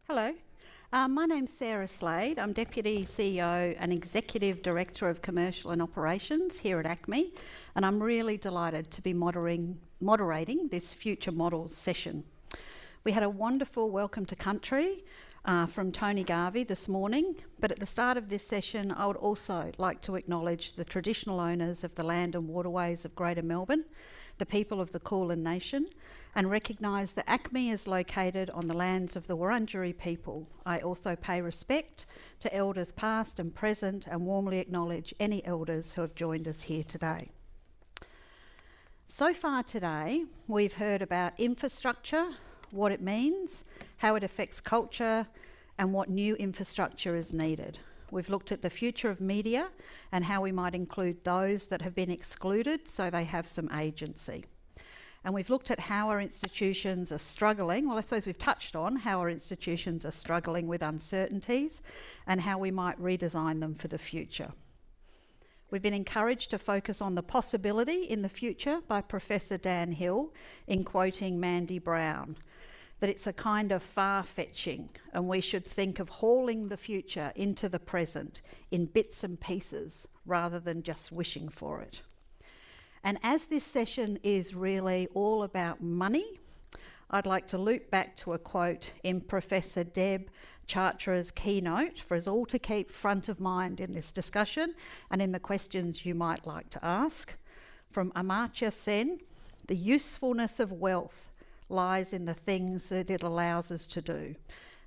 Hello, my name's Sarah Slade. I'm Deputy CEO and Executive Director of Commercial and Operations here at ACMI, and I'm really delighted to be moderating this Future Models session. We had a wonderful welcome to country from Tony Garvey this morning, but at the start of this session I would also like to acknowledge the traditional owners of the land and waterways of Greater Melbourne, the people of the Kulin Nation, and recognise that ACMI is located on the lands of the Wurundjeri people. I also pay respect to elders past and present and warmly acknowledge any elders who have joined us here today. So far today, we've heard about infrastructure, what it means, how it affects culture, and what new infrastructure is needed. We've looked at the future of media and how we might include those that have been excluded so they have some agency. And we've looked at how our institutions are struggling. Well, I suppose we've touched on how our institutions are struggling with uncertainties and how we might redesign them for the future. We've been encouraged to focus on the possibility in the future by Professor Dan Hill in quoting Mandy Brown, that it's a kind of far-fetching and we should think of hauling the future into the present in bits and pieces rather than just wishing for it. And as this session is really all about money, I'd like to loop back to a quote in Professor Deb Chartra's keynote for us all to keep front of mind in this discussion and in the questions you might like to ask. From Amartya Sen, the usefulness of wealth lies in the things that it allows us to do,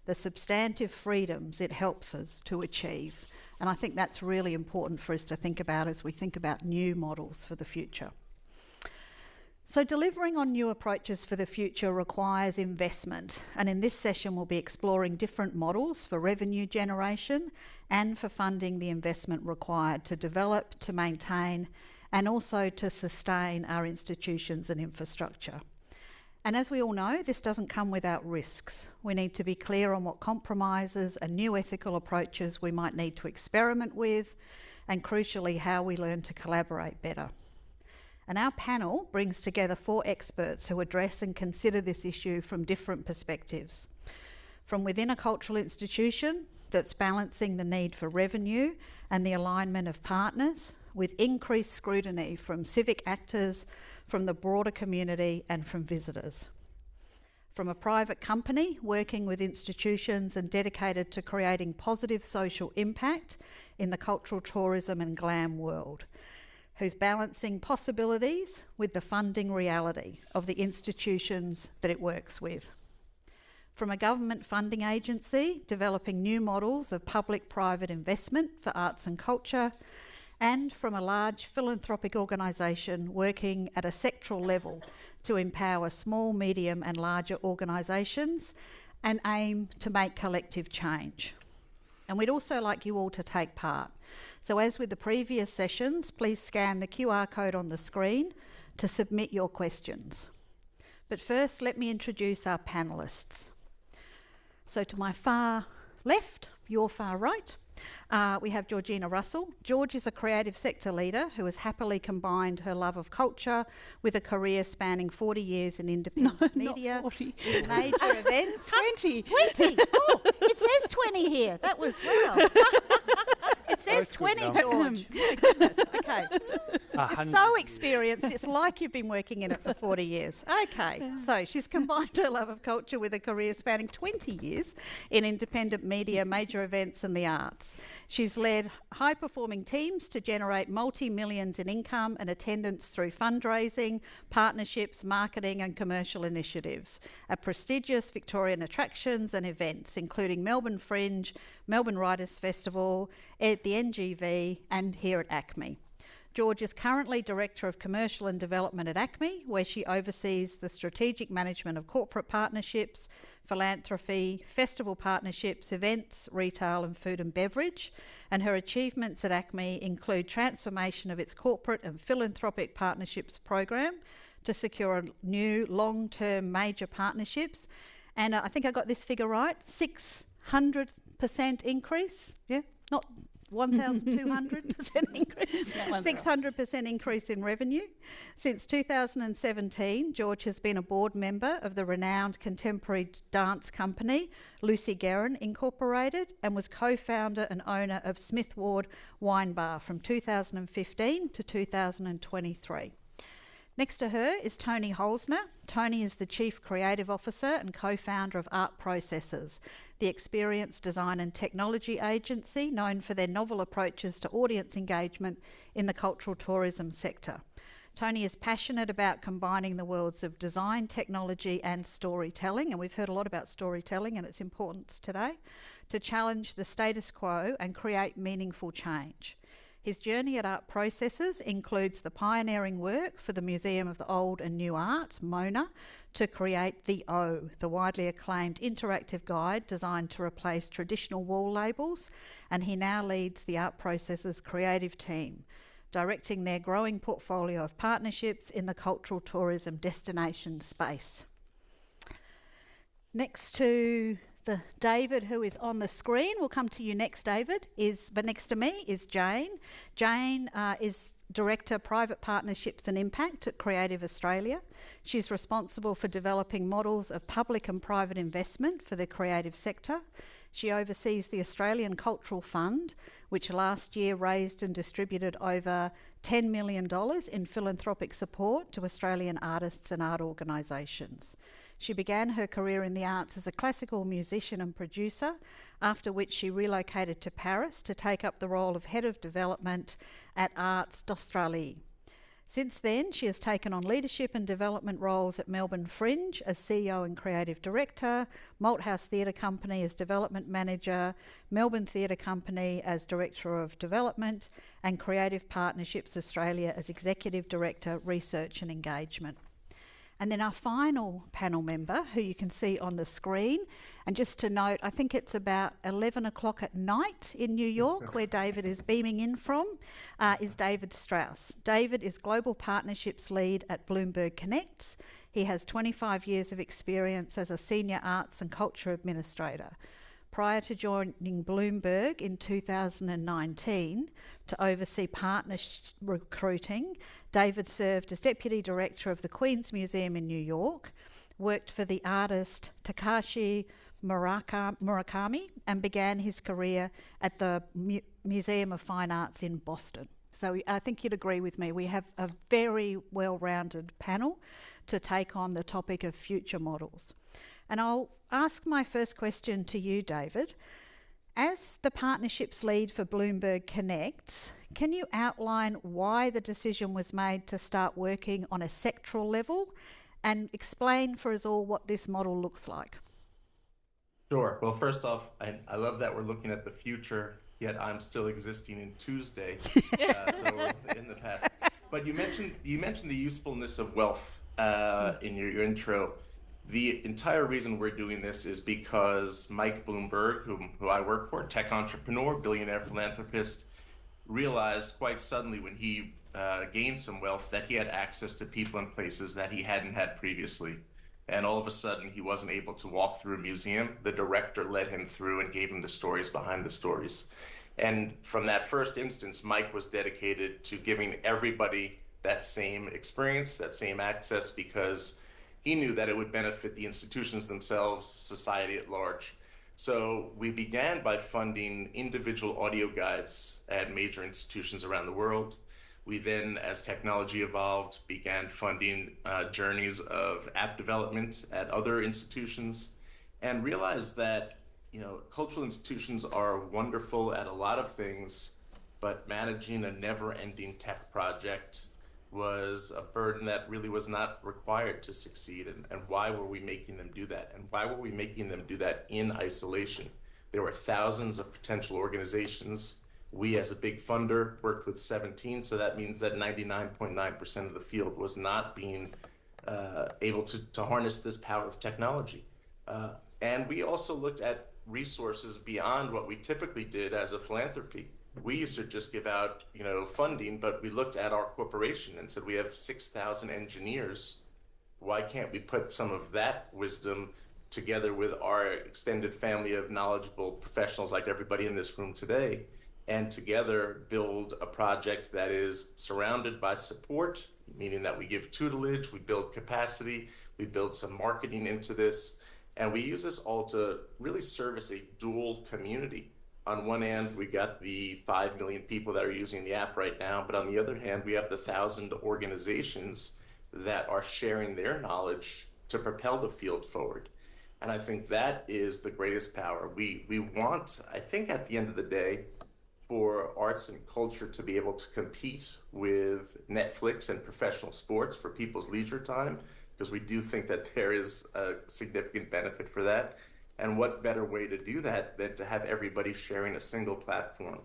the substantive freedoms it helps us to achieve. And I think that's really important for us to think about as we think about new models for the future. So delivering on new approaches for the future requires investment, and in this session we'll be exploring different models for revenue generation and for funding the investment required to develop, to maintain, and also to sustain our institutions and infrastructure. And as we all know, this doesn't come without risks. We need to be clear on what compromises and new ethical approaches we might need to experiment with, and crucially, how we learn to collaborate better. And our panel brings together 4 experts who address and consider this issue from different perspectives. From within a cultural institution that's balancing the need for revenue and the alignment of partners, with increased scrutiny from civic actors, from the broader community and from visitors. From a private company working with institutions and dedicated to creating positive social impact in the cultural tourism and glam world, who's balancing possibilities with the funding reality of the institutions that it works with. From a government funding agency developing new models of public-private investment for arts and culture, and from a large philanthropic organisation working at a sectoral level to empower small, medium and larger organisations and aim to make collective change. And we'd also like you all to take part. So as with the previous sessions, please scan the QR code on the screen to submit your questions. But first, let me introduce our panellists. So to my far left, your far right, we have Georgina Russell. George is a creative sector leader who has happily combined her love of culture with a career spanning 40 years in independent media. Not 40. With major events. 20. 20! Oh, it says 20 here. That was well. It says 20, George. My goodness. Okay. You're so experienced, it's like you've been working in it for 40 years. Okay, so she's combined her love of culture with a career spanning 20 years in independent media, major events and the arts. She's led high-performing teams to generate multi-millions in income and attendance through fundraising, partnerships, marketing and commercial initiatives at prestigious Victorian attractions and events, including Melbourne Fringe, Melbourne Writers' Festival, at the NGV and here at ACMI. George is currently Director of Commercial and Development at ACMI, where she oversees the strategic management of corporate partnerships, philanthropy, festival partnerships, events, retail and food and beverage. And her achievements at ACMI include transformation of its corporate and philanthropic partnerships program to secure new long-term major partnerships. And I think I got this figure right, 600% increase, yeah? Not 1,200% increase, 600% increase in revenue. Since 2017, George has been a board member of the renowned contemporary dance company Lucy Guerin Incorporated and was co-founder and owner of Smith Ward Wine Bar from 2015 to 2023. Next to her is Tony Holzner. Tony is the Chief Creative Officer and co-founder of Art Processes, the experience, design and technology agency known for their novel approaches to audience engagement in the cultural tourism sector. Tony is passionate about combining the worlds of design, technology and storytelling, and we've heard a lot about storytelling and its importance today, to challenge the status quo and create meaningful change. His journey at Art Processes includes the pioneering work for the Museum of the Old and New Art, MONA, to create the O, the widely acclaimed interactive guide designed to replace traditional wall labels, and he now leads the Art Processes creative team, directing their growing portfolio of partnerships in the cultural tourism destination space. Next to David, who is on the screen, we'll come to you next, David, but next to me is Jayne. Jayne is Director, Private Partnerships and Impact at Creative Australia. She's responsible for developing models of public and private investment for the creative sector. She oversees the Australian Cultural Fund, which last year raised and distributed over $10 million in philanthropic support to Australian artists and art organisations. She began her career in the arts as a classical musician and producer, after which she relocated to Paris to take up the role of Head of Development at Arts d'Australie. Since then, she has taken on leadership and development roles at Melbourne Fringe as CEO and Creative Director, Malthouse Theatre Company as Development Manager, Melbourne Theatre Company as Director of Development, and Creative Partnerships Australia as Executive Director, Research and Engagement. And then our final panel member, who you can see on the screen, and just to note, I think it's about 11 o'clock at night in New York, where David is beaming in from, is David Strauss. David is Global Partnerships Lead at Bloomberg Connects. He has 25 years of experience as a Senior Arts and Culture Administrator. Prior to joining Bloomberg in 2019 to oversee partner recruiting, David served as Deputy Director of the Queen's Museum in New York, worked for the artist Takashi Murakami, and began his career at the Museum of Fine Arts in Boston. So I think you'd agree with me, we have a very well-rounded panel to take on the topic of future models. And I'll ask my first question to you, David. As the partnerships lead for Bloomberg Connects, can you outline why the decision was made to start working on a sectoral level and explain for us all what this model looks like? Sure. Well, first off, I love that we're looking at the future, yet I'm still existing in Tuesday, so in the past. But you mentioned the usefulness of wealth in your intro. The entire reason we're doing this is because Mike Bloomberg, who I work for, tech entrepreneur, billionaire philanthropist, realized quite suddenly when he gained some wealth that he had access to people and places that he hadn't had previously. And all of a sudden, he wasn't able to walk through a museum. The director led him through and gave him the stories behind the stories. And from that first instance, Mike was dedicated to giving everybody that same experience, that same access, because he knew that it would benefit the institutions themselves, society at large. So we began by funding individual audio guides at major institutions around the world. We then, as technology evolved, began funding journeys of app development at other institutions, and realized that, cultural institutions are wonderful at a lot of things, but managing a never-ending tech project was a burden that really was not required to succeed. And why were we making them do that? And why were we making them do that in isolation? There were thousands of potential organizations. We, as a big funder, worked with 17, so that means that 99.9% of the field was not being able to harness this power of technology. And we also looked at resources beyond what we typically did as a philanthropy. We used to just give out, funding, but we looked at our corporation and said, we have 6,000 engineers. Why can't we put some of that wisdom together with our extended family of knowledgeable professionals like everybody in this room today and together build a project that is surrounded by support, meaning that we give tutelage, we build capacity, we build some marketing into this, and we use this all to really service a dual community. On one hand, we got the 5 million people that are using the app right now, but on the other hand, we have the 1,000 organizations that are sharing their knowledge to propel the field forward. And I think that is the greatest power. We want, I think at the end of the day, for arts and culture to be able to compete with Netflix and professional sports for people's leisure time, because we do think that there is a significant benefit for that. And what better way to do that than to have everybody sharing a single platform?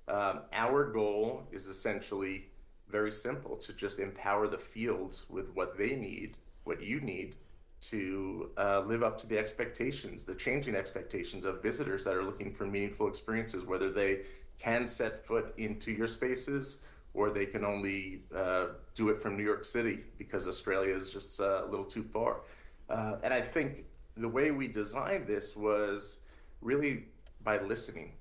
Our goal is essentially very simple, to just empower the field with what they need, what you need, to live up to the expectations, the changing expectations of visitors that are looking for meaningful experiences, whether they can set foot into your spaces or they can only do it from New York City because Australia is just a little too far. And I think the way we designed this was really by listening.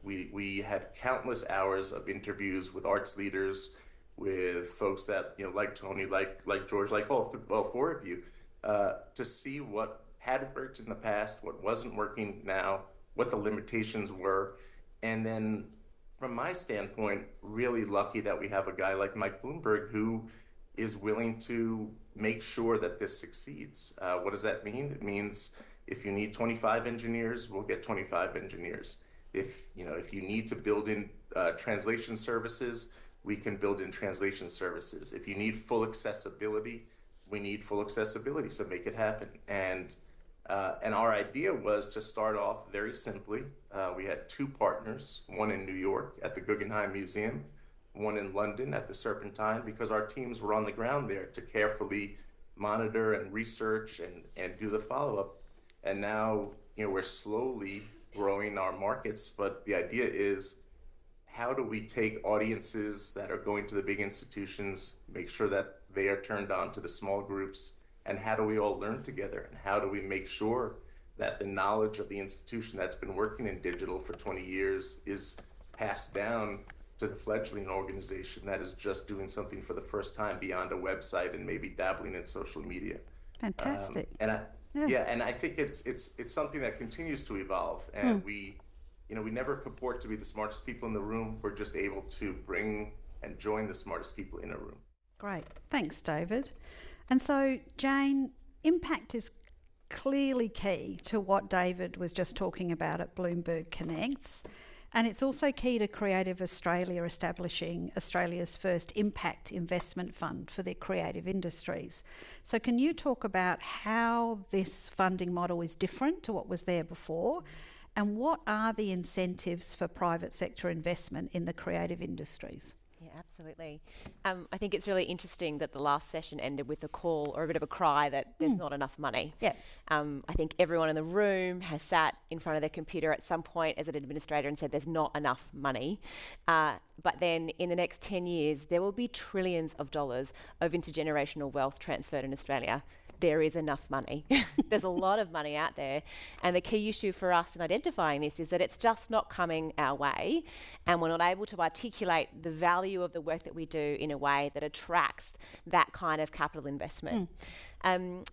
We had countless hours of interviews with arts leaders, with folks that, like Tony, like George, like all four of you, to see what had worked in the past, what wasn't working now, what the limitations were. And then from my standpoint, really lucky that we have a guy like Mike Bloomberg who is willing to make sure that this succeeds. What does that mean? It means if you need 25 engineers, we'll get 25 engineers. If you need to build in translation services, we can build in translation services. If you need full accessibility, we need full accessibility, so make it happen. And our idea was to start off very simply. We had two partners, one in New York at the Guggenheim Museum, one in London at the Serpentine, because our teams were on the ground there to carefully monitor and research and do the follow-up. And now, we're slowly growing our markets, but the idea is, how do we take audiences that are going to the big institutions, make sure that they are turned on to the small groups, and how do we all learn together? And how do we make sure that the knowledge of the institution that's been working in digital for 20 years is passed down to the fledgling organization that is just doing something for the first time beyond a website and maybe dabbling in social media? Fantastic. And I think it's something that continues to evolve, and we never purport to be the smartest people in the room. We're just able to bring and join the smartest people in a room. Great. Thanks, David. And so, Jayne, impact is clearly key to what David was just talking about at Bloomberg Connects. And it's also key to Creative Australia establishing Australia's first impact investment fund for the creative industries. So can you talk about how this funding model is different to what was there before? And what are the incentives for private sector investment in the creative industries? Yeah, absolutely. I think it's really interesting that the last session ended with a call or a bit of a cry that there's not enough money. Yeah. I think everyone in the room has sat in front of their computer at some point as an administrator and said there's not enough money. But then in the next 10 years, there will be trillions of dollars of intergenerational wealth transferred in Australia. There is enough money. There's a lot of money out there. And the key issue for us in identifying this is that it's just not coming our way, and we're not able to articulate the value of the work that we do in a way that attracts that kind of capital investment.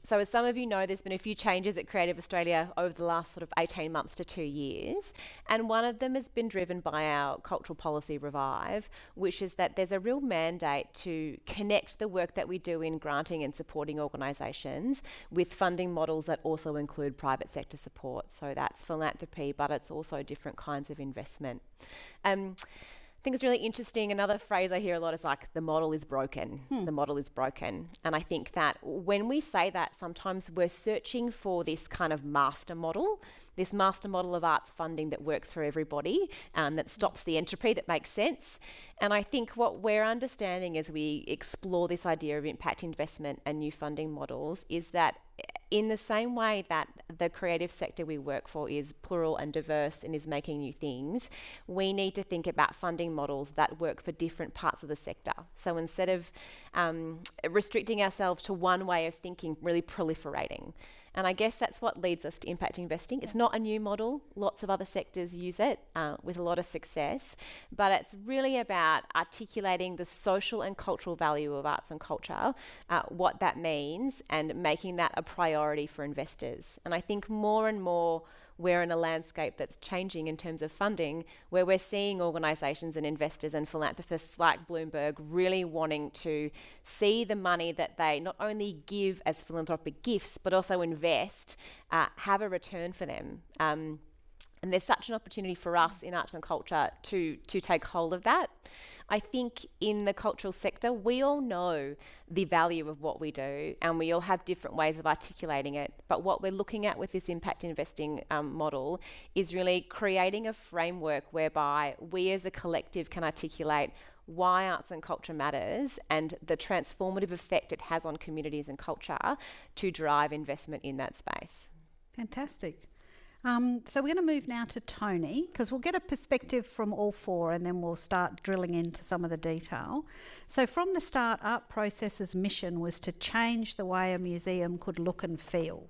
So as some of you know, there's been a few changes at Creative Australia over the last sort of 18 months to 2 years. And one of them has been driven by our Cultural Policy Revive, which is that there's a real mandate to connect the work that we do in granting and supporting organisations with funding models that also include private sector support. So that's philanthropy, but it's also different kinds of investment. I think it's really interesting. Another phrase I hear a lot is like, the model is broken. The model is broken. And I think that when we say that, sometimes we're searching for this kind of master model of arts funding that works for everybody, that stops the entropy, that makes sense. And I think what we're understanding as we explore this idea of impact investment and new funding models is that in the same way that the creative sector we work for is plural and diverse and is making new things, we need to think about funding models that work for different parts of the sector. So instead of restricting ourselves to one way of thinking, really proliferating. And I guess that's what leads us to impact investing. It's not a new model. Lots of other sectors use it with a lot of success. But it's really about articulating the social and cultural value of arts and culture, what that means, and making that a priority for investors. And I think more and more we're in a landscape that's changing in terms of funding, where we're seeing organisations and investors and philanthropists like Bloomberg really wanting to see the money that they not only give as philanthropic gifts, but also invest, have a return for them. And there's such an opportunity for us in arts and culture to take hold of that. I think in the cultural sector, we all know the value of what we do, and we all have different ways of articulating it. But what we're looking at with this impact investing model is really creating a framework whereby we as a collective can articulate why arts and culture matters and the transformative effect it has on communities and culture to drive investment in that space. Fantastic. So we're going to move now to Tony, because we'll get a perspective from all four and then we'll start drilling into some of the detail. So from the start, Art Process's mission was to change the way a museum could look and feel.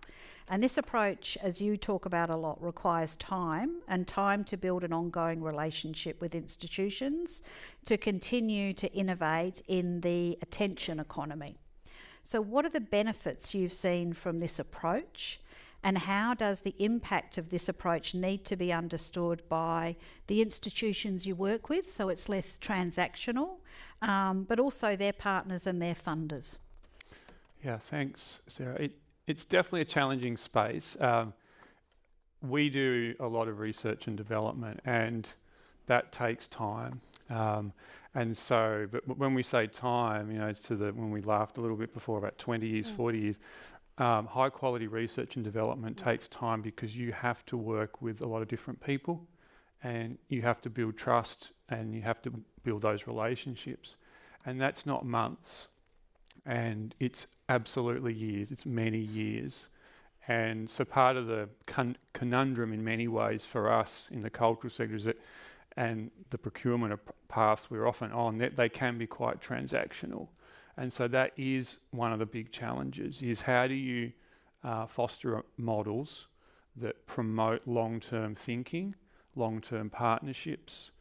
And this approach, as you talk about a lot, requires time, and time to build an ongoing relationship with institutions to continue to innovate in the attention economy. So what are the benefits you've seen from this approach? And how does the impact of this approach need to be understood by the institutions you work with, so it's less transactional, but also their partners and their funders? Yeah, thanks, Sarah. It's definitely a challenging space. We do a lot of research and development, and that takes time. And so, but when we say time, it's when we laughed a little bit before about 20 years, 40 years, high quality research and development takes time because you have to work with a lot of different people, and you have to build trust, and you have to build those relationships. And that's not months, and it's absolutely years, it's many years. And so part of the conundrum in many ways for us in the cultural sector is that, and the procurement paths we're often on, that they can be quite transactional. And so that is one of the big challenges, is how do you foster models that promote long-term thinking, long-term partnerships,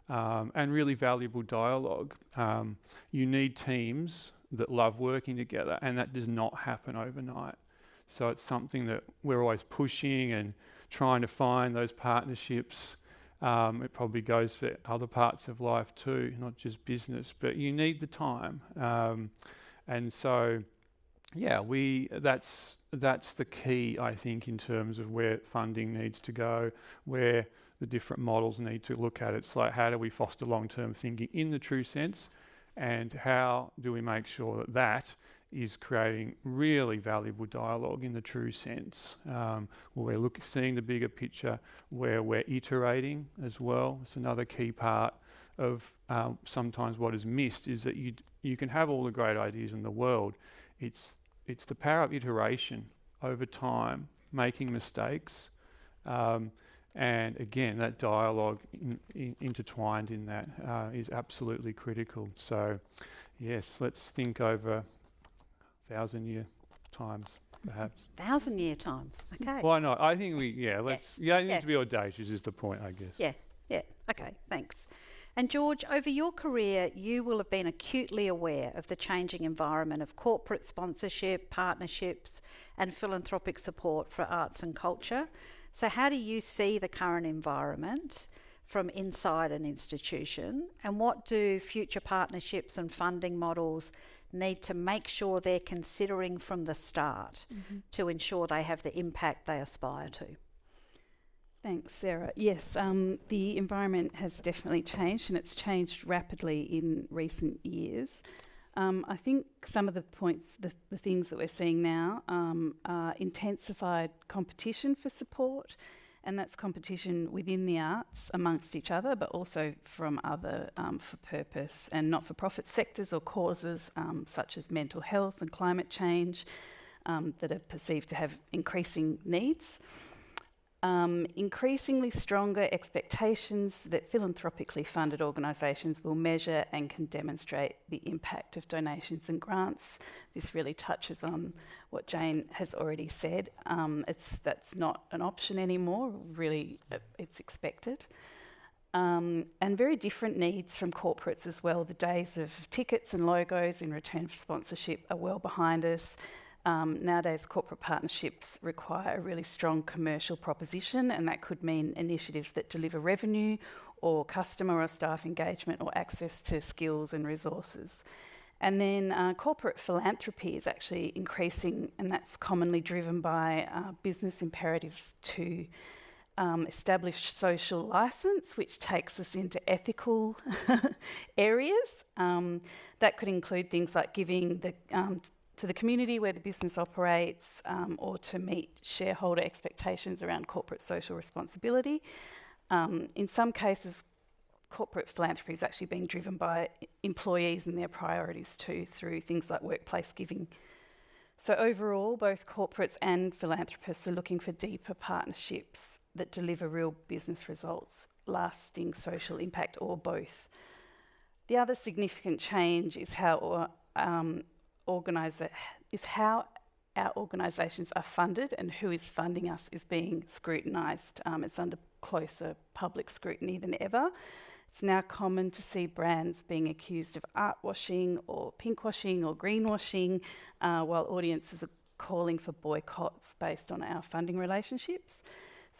and really valuable dialogue. You need teams that love working together, and that does not happen overnight. So it's something that we're always pushing and trying to find those partnerships. It probably goes for other parts of life too, not just business, but you need the time. And so, yeah, that's the key, I think, in terms of where funding needs to go, where the different models need to look at. It's like, how do we foster long-term thinking in the true sense, and how do we make sure that that is creating really valuable dialogue in the true sense, where we're seeing the bigger picture, where we're iterating as well. It's another key part of sometimes what is missed, is that you can have all the great ideas in the world. It's the power of iteration over time, making mistakes, and again, that dialogue intertwined in that is absolutely critical. So yes, let's think over 1,000-year times, perhaps. 1,000-year times, okay. Why not? I think you need to be audacious is the point, I guess. Yeah, okay, thanks. And George, over your career, you will have been acutely aware of the changing environment of corporate sponsorship, partnerships, and philanthropic support for arts and culture. So how do you see the current environment from inside an institution, and what do future partnerships and funding models need to make sure they're considering from the start to ensure they have the impact they aspire to? Thanks, Sarah. Yes, the environment has definitely changed, and it's changed rapidly in recent years. I think some of the points, the things that we're seeing now are intensified competition for support, and that's competition within the arts amongst each other, but also from other for-purpose and not-for-profit sectors or causes such as mental health and climate change. that are perceived to have increasing needs. Increasingly stronger expectations that philanthropically funded organisations will measure and can demonstrate the impact of donations and grants. This really touches on what Jayne has already said. That's not an option anymore, really it's expected. And very different needs from corporates as well. The days of tickets and logos in return for sponsorship are well behind us. Nowadays, corporate partnerships require a really strong commercial proposition, and that could mean initiatives that deliver revenue or customer or staff engagement or access to skills and resources. And then corporate philanthropy is actually increasing, and that's commonly driven by business imperatives to establish social license, which takes us into ethical areas. That could include things like giving to the community where the business operates, or to meet shareholder expectations around corporate social responsibility. In some cases, corporate philanthropy is actually being driven by employees and their priorities too, through things like workplace giving. So overall, both corporates and philanthropists are looking for deeper partnerships that deliver real business results, lasting social impact, or both. The other significant change is how our organisations are funded, and who is funding us is being scrutinised. It's under closer public scrutiny than ever. It's now common to see brands being accused of art washing or pink washing or greenwashing, while audiences are calling for boycotts based on our funding relationships.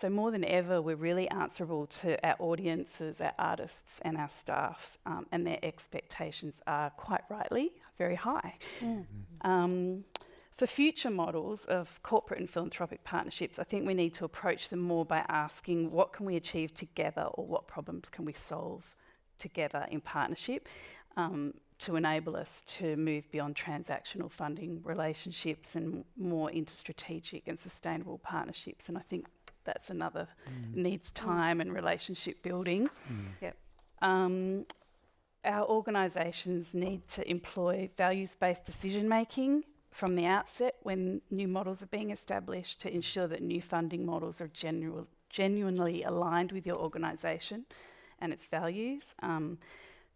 So more than ever, we're really answerable to our audiences, our artists and our staff, and their expectations are quite rightly very high. For future models of corporate and philanthropic partnerships, I think we need to approach them more by asking what can we achieve together, or what problems can we solve together in partnership, to enable us to move beyond transactional funding relationships and more into strategic and sustainable partnerships. And I think that's another needs time and relationship building. Yep. Our organisations need to employ values-based decision-making from the outset when new models are being established, to ensure that new funding models are genuinely aligned with your organisation and its values.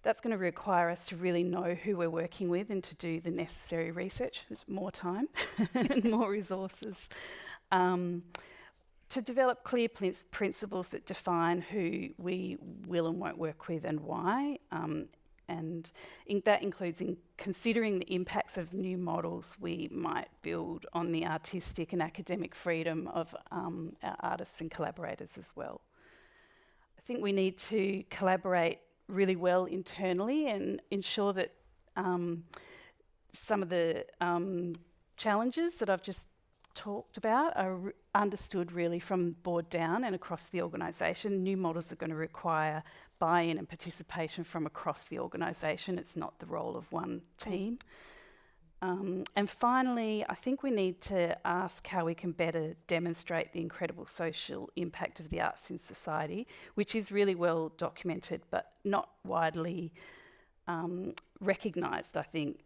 That's going to require us to really know who we're working with and to do the necessary research, with more time and more resources. To develop clear principles that define who we will and won't work with and why. That includes considering the impacts of new models we might build on the artistic and academic freedom of our artists and collaborators as well. I think we need to collaborate really well internally and ensure that some of the challenges that I've just talked about are understood really from board down and across the organisation. New models are going to require buy-in and participation from across the organisation. It's not the role of one team. And finally, I think we need to ask how we can better demonstrate the incredible social impact of the arts in society, which is really well documented but not widely recognised, I think.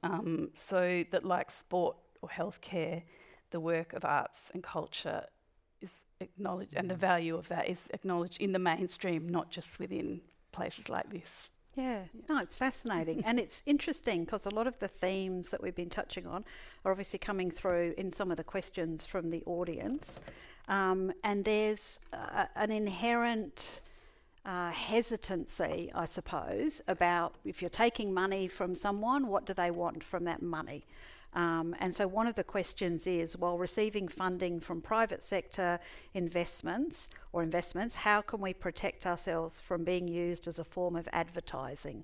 So that, like sport or healthcare, the work of arts and culture is acknowledged, and the value of that is acknowledged in the mainstream, not just within places like this. Yeah, no, it's fascinating. And it's interesting because a lot of the themes that we've been touching on are obviously coming through in some of the questions from the audience. And there's an inherent hesitancy, I suppose, about if you're taking money from someone, what do they want from that money? And so one of the questions is, while receiving funding from private sector investments, how can we protect ourselves from being used as a form of advertising?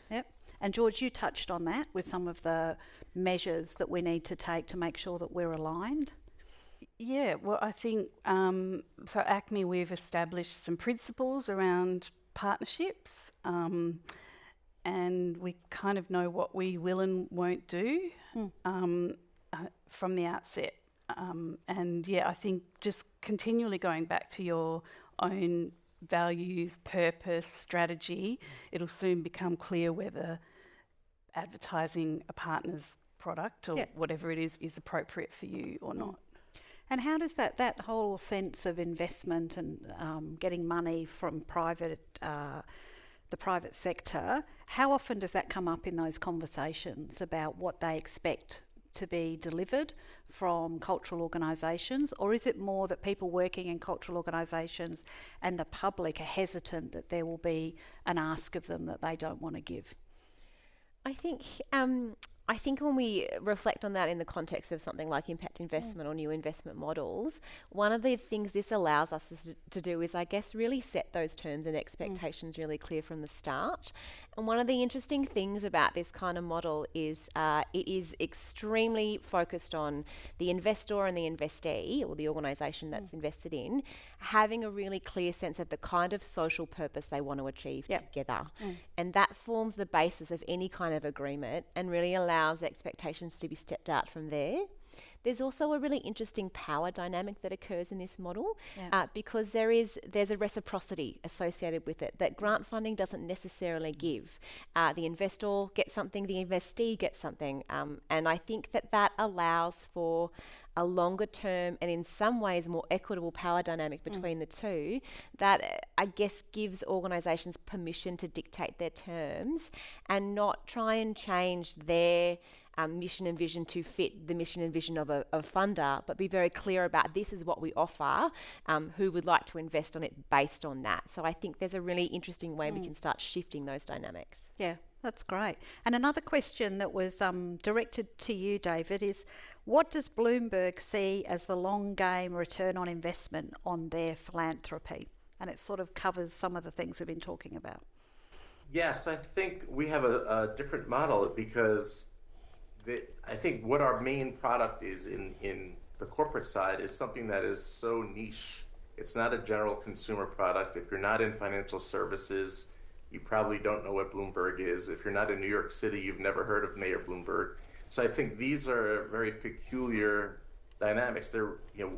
Yep. And George, you touched on that with some of the measures that we need to take to make sure that we're aligned. Yeah, well, I think, so ACMI, we've established some principles around partnerships, and we kind of know what we will and won't do from the outset. And yeah, I think just continually going back to your own values, purpose, strategy, it'll soon become clear whether advertising a partner's product or Yeah. whatever it is appropriate for you or not. And how does that whole sense of investment and getting money from the private sector, how often does that come up in those conversations about what they expect to be delivered from cultural organisations? Or is it more that people working in cultural organisations and the public are hesitant that there will be an ask of them that they don't want to give? I think when we reflect on that in the context of something like impact investment or new investment models, one of the things this allows us to do is, I guess, really set those terms and expectations really clear from the start. And one of the interesting things about this kind of model is it is extremely focused on the investor and the investee, or the organisation that's invested in, having a really clear sense of the kind of social purpose they want to achieve together. And that forms the basis of any kind of agreement and really allows expectations to be stepped out from there. There's also a really interesting power dynamic that occurs in this model because there's a reciprocity associated with it that grant funding doesn't necessarily give. The investor gets something, the investee gets something, and I think that allows for a longer term and in some ways more equitable power dynamic between the two that I guess gives organisations permission to dictate their terms and not try and change their mission and vision to fit the mission and vision of a funder, but be very clear about this is what we offer, who would like to invest on it based on that. So I think there's a really interesting way we can start shifting those dynamics. Yeah, that's great. And another question that was directed to you, David, is what does Bloomberg see as the long game return on investment on their philanthropy? And it sort of covers some of the things we've been talking about. Yes, I think we have a different model because I think what our main product is in the corporate side is something that is so niche. It's not a general consumer product. If you're not in financial services, you probably don't know what Bloomberg is. If you're not in New York City, you've never heard of Mayor Bloomberg. So I think these are very peculiar dynamics.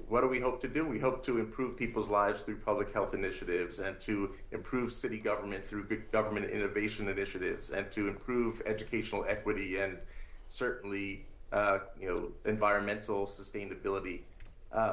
What do we hope to do? We hope to improve people's lives through public health initiatives and to improve city government through good government innovation initiatives and to improve educational equity and certainly environmental sustainability.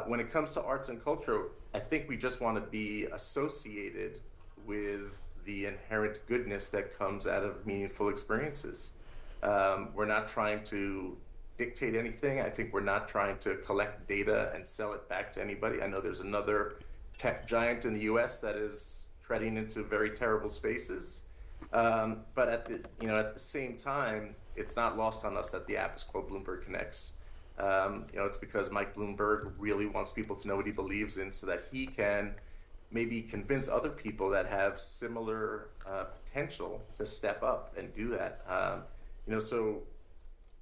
When it comes to arts and culture, I think we just want to be associated with the inherent goodness that comes out of meaningful experiences. We're not trying to dictate anything. I think we're not trying to collect data and sell it back to anybody. I know there's another tech giant in the US that is treading into very terrible spaces. But at the same time, it's not lost on us that the app is called Bloomberg Connects. It's because Mike Bloomberg really wants people to know what he believes in so that he can maybe convince other people that have similar potential to step up and do that. So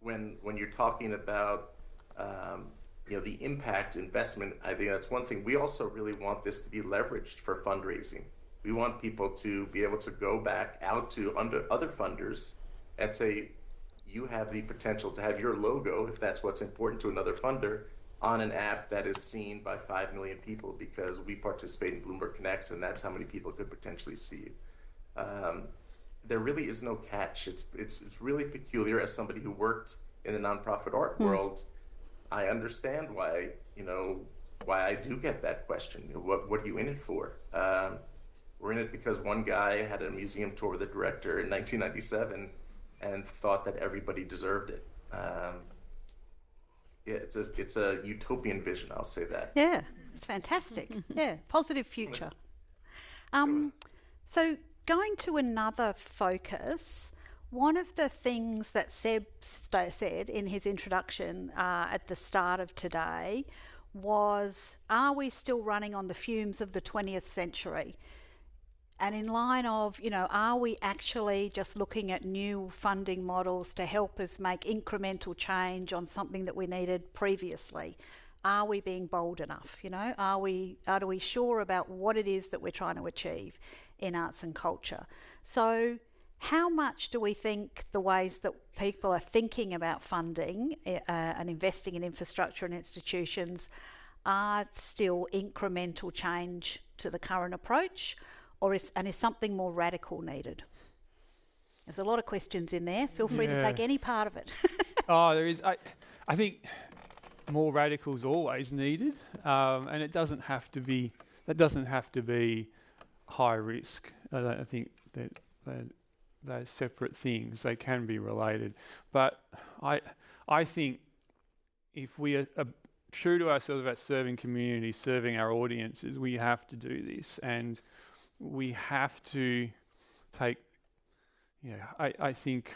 when you're talking about the impact investment, I think that's one thing. We also really want this to be leveraged for fundraising. We want people to be able to go back out to other funders and say, you have the potential to have your logo, if that's what's important to another funder, on an app that is seen by 5 million people because we participate in Bloomberg Connects and that's how many people could potentially see you. There really is no catch. It's really peculiar. As somebody who worked in the nonprofit art world, I understand why I do get that question. What are you in it for? We're in it because one guy had a museum tour with the director in 1997 and thought that everybody deserved it. It's a utopian vision, I'll say that. Yeah, it's fantastic. Yeah, positive future. So going to another focus, one of the things that Seb said in his introduction at the start of today was, are we still running on the fumes of the 20th century? And in line of, are we actually just looking at new funding models to help us make incremental change on something that we needed previously? Are we being bold enough? Are we sure about what it is that we're trying to achieve in arts and culture? So how much do we think the ways that people are thinking about funding and investing in infrastructure and institutions are still incremental change to the current approach? Is something more radical needed? There's a lot of questions in there. Feel free to take any part of it. Oh, there is. I think more radical is always needed, and it doesn't have to be. That doesn't have to be high risk. I think that they're separate things. They can be related, but I think if we are true to ourselves about serving community, serving our audiences, we have to do this, and we have to take. I think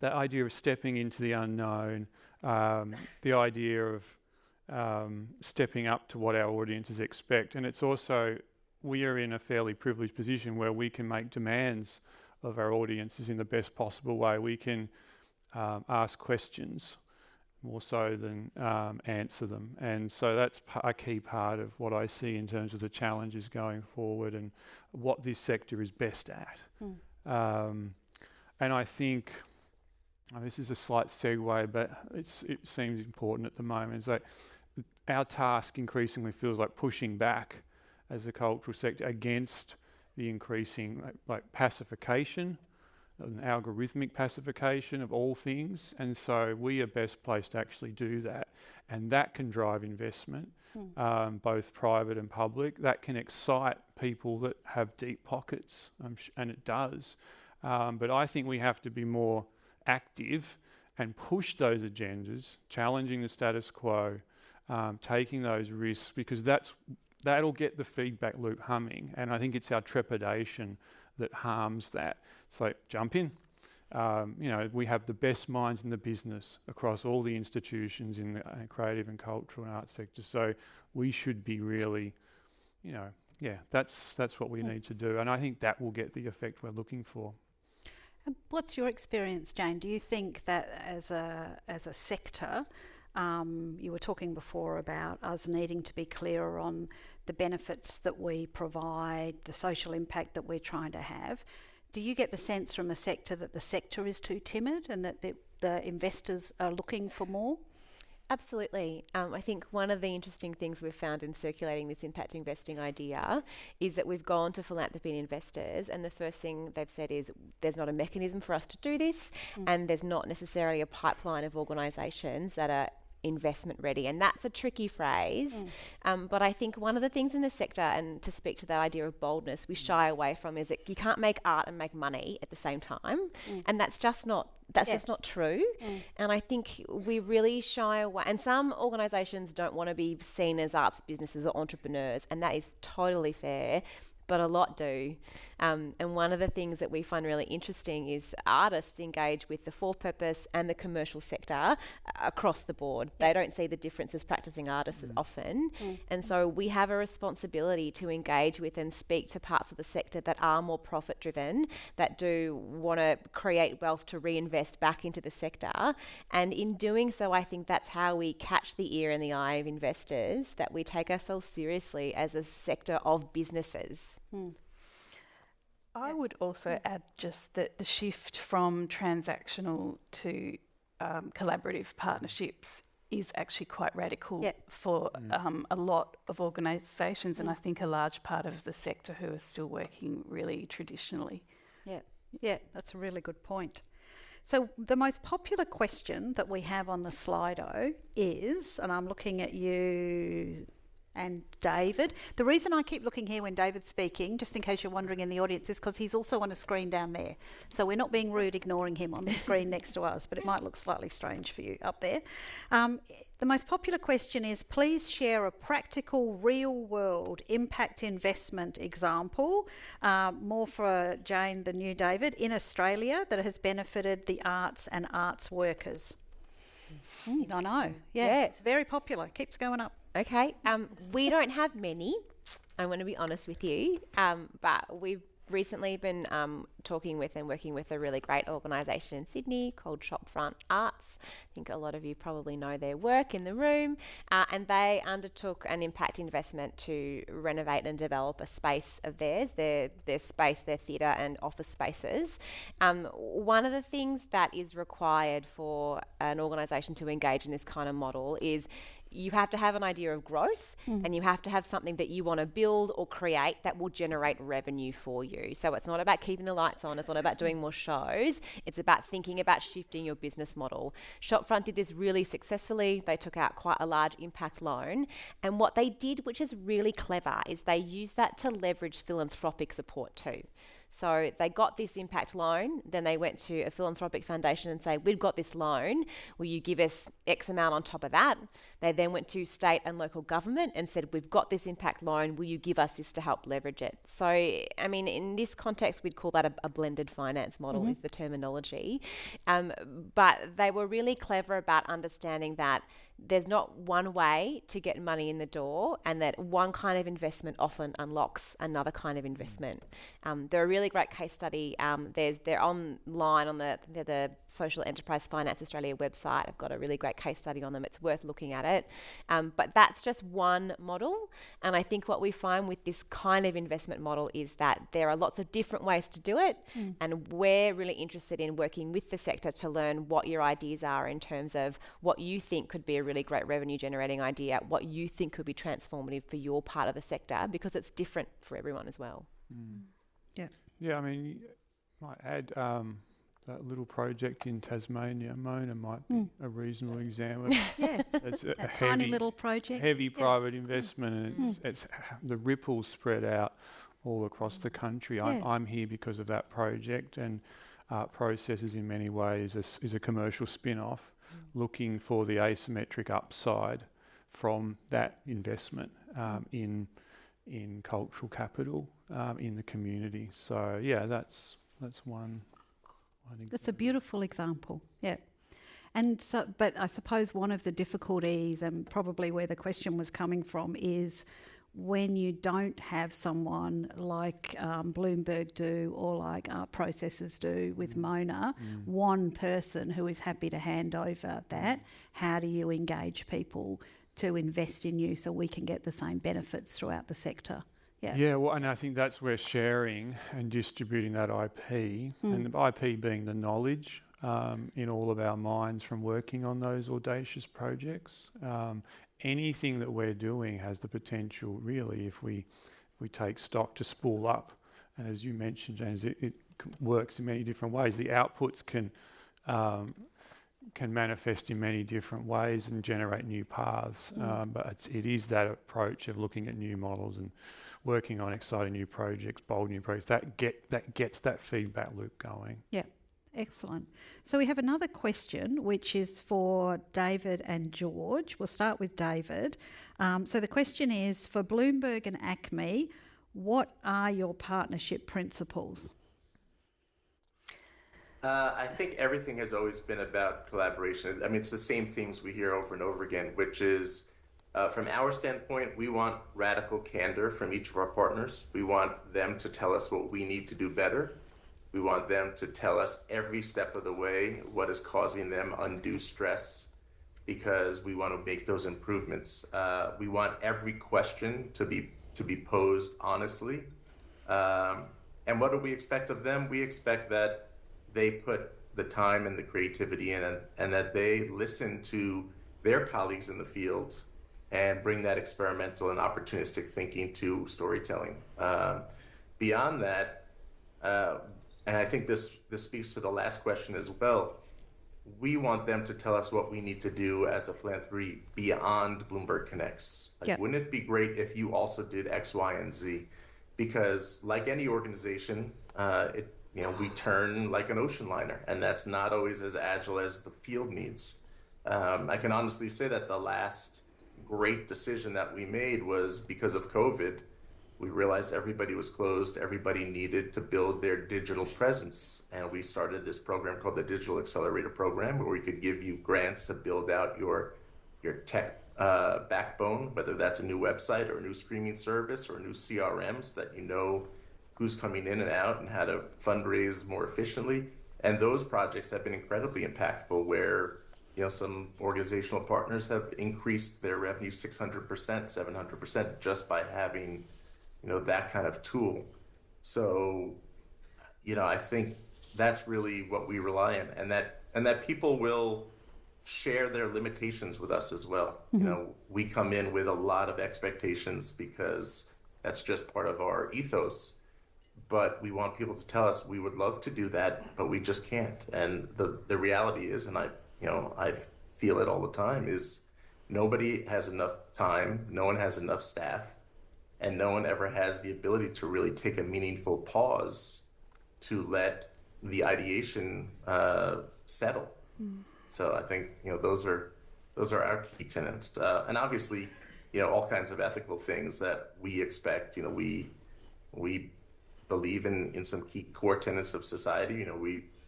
that idea of stepping into the unknown, the idea of stepping up to what our audiences expect, and it's also we are in a fairly privileged position where we can make demands of our audiences in the best possible way. We can ask questions more so than answer them, and so that's a key part of what I see in terms of the challenges going forward and what this sector is best at. And I think this is a slight segue, but it seems important at the moment. Is that our task increasingly feels like pushing back as a cultural sector against the increasing like pacification, an algorithmic pacification of all things, and so we are best placed to actually do that, and that can drive investment, both private and public. That can excite people that have deep pockets, and it does. But I think we have to be more active and push those agendas, challenging the status quo, taking those risks, because that'll get the feedback loop humming, and I think it's our trepidation that harms that. It's like, jump in. We have the best minds in the business across all the institutions in the creative and cultural and arts sector, so we should be really, that's what we need to do, and I think that will get the effect we're looking for. And what's your experience, Jayne? Do you think that as a sector, you were talking before about us needing to be clearer on the benefits that we provide, the social impact that we're trying to have. Do you get the sense from the sector that the sector is too timid and that the investors are looking for more? Absolutely. I think one of the interesting things we've found in circulating this impact investing idea is that we've gone to philanthropy and investors, and the first thing they've said is there's not a mechanism for us to do this, and there's not necessarily a pipeline of organisations that are investment ready, and that's a tricky phrase, but I think one of the things in the sector, and to speak to that idea of boldness, we shy away from is that you can't make art and make money at the same time, and that's just not true. And I think we really shy away, and some organisations don't want to be seen as arts businesses or entrepreneurs, and that is totally fair, but a lot do. And one of the things that we find really interesting is artists engage with the for-purpose and the commercial sector across the board. They don't see the difference as practicing artists as often. And so we have a responsibility to engage with and speak to parts of the sector that are more profit-driven, that do want to create wealth to reinvest back into the sector. And in doing so, I think that's how we catch the ear and the eye of investors, that we take ourselves seriously as a sector of businesses. I would also add just that the shift from transactional to collaborative partnerships is actually quite radical for a lot of organisations, and I think a large part of the sector who are still working really traditionally. Yeah, that's a really good point. So the most popular question that we have on the Slido is, and I'm looking at you and David. The reason I keep looking here when David's speaking, just in case you're wondering in the audience, is because he's also on a screen down there. So we're not being rude ignoring him on the screen next to us, but it might look slightly strange for you up there. The most popular question is, please share a practical real-world impact investment example, more for Jayne than you, David, in Australia that has benefited the arts and arts workers. I know. Yeah, it's very popular. Keeps going up. Okay, we don't have many, I want to be honest with you, but we've recently been talking with and working with a really great organisation in Sydney called Shopfront Arts. I think a lot of you probably know their work in the room, and they undertook an impact investment to renovate and develop a space of theirs, their space, their theatre and office spaces. One of the things that is required for an organisation to engage in this kind of model is you have to have an idea of growth and you have to have something that you want to build or create that will generate revenue for you. So it's not about keeping the lights on. It's not about doing more shows. It's about thinking about shifting your business model. Shopfront did this really successfully. They took out quite a large impact loan. And what they did, which is really clever, is they used that to leverage philanthropic support too. So they got this impact loan, then they went to a philanthropic foundation and say, we've got this loan, will you give us X amount on top of that? They then went to state and local government and said, we've got this impact loan, will you give us this to help leverage it? So, I mean, in this context, we'd call that a blended finance model is the terminology. But they were really clever about understanding that there's not one way to get money in the door, and that one kind of investment often unlocks another kind of investment. They're a really great case study. They're online on the Social Enterprise Finance Australia website. I've got a really great case study on them. It's worth looking at it. But that's just one model. And I think what we find with this kind of investment model is that there are lots of different ways to do it. And we're really interested in working with the sector to learn what your ideas are in terms of what you think could be a really great revenue generating idea, what you think could be transformative for your part of the sector, because it's different for everyone as well. Yeah, I mean, might add that little project in Tasmania, Mona, might be a reasonable example. It's a tiny heavy, little project. heavy private investment, and it's the ripples spread out all across the country. I'm here because of that project, and Processes in many ways is a commercial spin-off looking for the asymmetric upside from that investment in cultural capital in the community. So yeah, that's one example. That's a beautiful example. Yeah. And so, but I suppose one of the difficulties, and probably where the question was coming from, is when you don't have someone like Bloomberg do, or like Processes do with Mona, one person who is happy to hand over that, how do you engage people to invest in you so we can get the same benefits throughout the sector? Yeah, well, and I think that's where sharing and distributing that IP, and the IP being the knowledge in all of our minds from working on those audacious projects. Anything that we're doing has the potential, really, if we take stock, to spool up. And as you mentioned, James, it works in many different ways. The outputs can manifest in many different ways and generate new paths. But it is that approach of looking at new models and working on exciting new projects, bold new projects, that gets that feedback loop going. Yeah. Excellent. So we have another question, which is for David and George. We'll start with David. So the question is, for Bloomberg and ACMI, what are your partnership principles? I think everything has always been about collaboration. I mean, it's the same themes we hear over and over again, which is, from our standpoint, we want radical candor from each of our partners. We want them to tell us what we need to do better. We want them to tell us every step of the way what is causing them undue stress, because we want to make those improvements. We want every question to be posed honestly. And what do we expect of them? We expect that they put the time and the creativity in it, and that they listen to their colleagues in the field and bring that experimental and opportunistic thinking to storytelling. Beyond that, and I think this speaks to the last question as well, we want them to tell us what we need to do as a philanthropy beyond Bloomberg Connects. Wouldn't it be great if you also did X, Y, and Z? Because like any organization, we turn like an ocean liner, and that's not always as agile as the field needs. I can honestly say that the last great decision that we made was because of COVID. We realized everybody was closed. Everybody needed to build their digital presence. And we started this program called the Digital Accelerator Program, where we could give you grants to build out your tech backbone, whether that's a new website or a new streaming service or new CRMs, that you know who's coming in and out and how to fundraise more efficiently. And those projects have been incredibly impactful, where some organizational partners have increased their revenue 600%, 700% just by having that kind of tool. So, I think that's really what we rely on, and that people will share their limitations with us as well. You know, we come in with a lot of expectations because that's just part of our ethos. But we want people to tell us we would love to do that, but we just can't. And the reality is, and I feel it all the time, is nobody has enough time, no one has enough staff, and no one ever has the ability to really take a meaningful pause to let the ideation settle. So I think those are our key tenets, and obviously all kinds of ethical things that we expect. We believe in some key core tenets of society.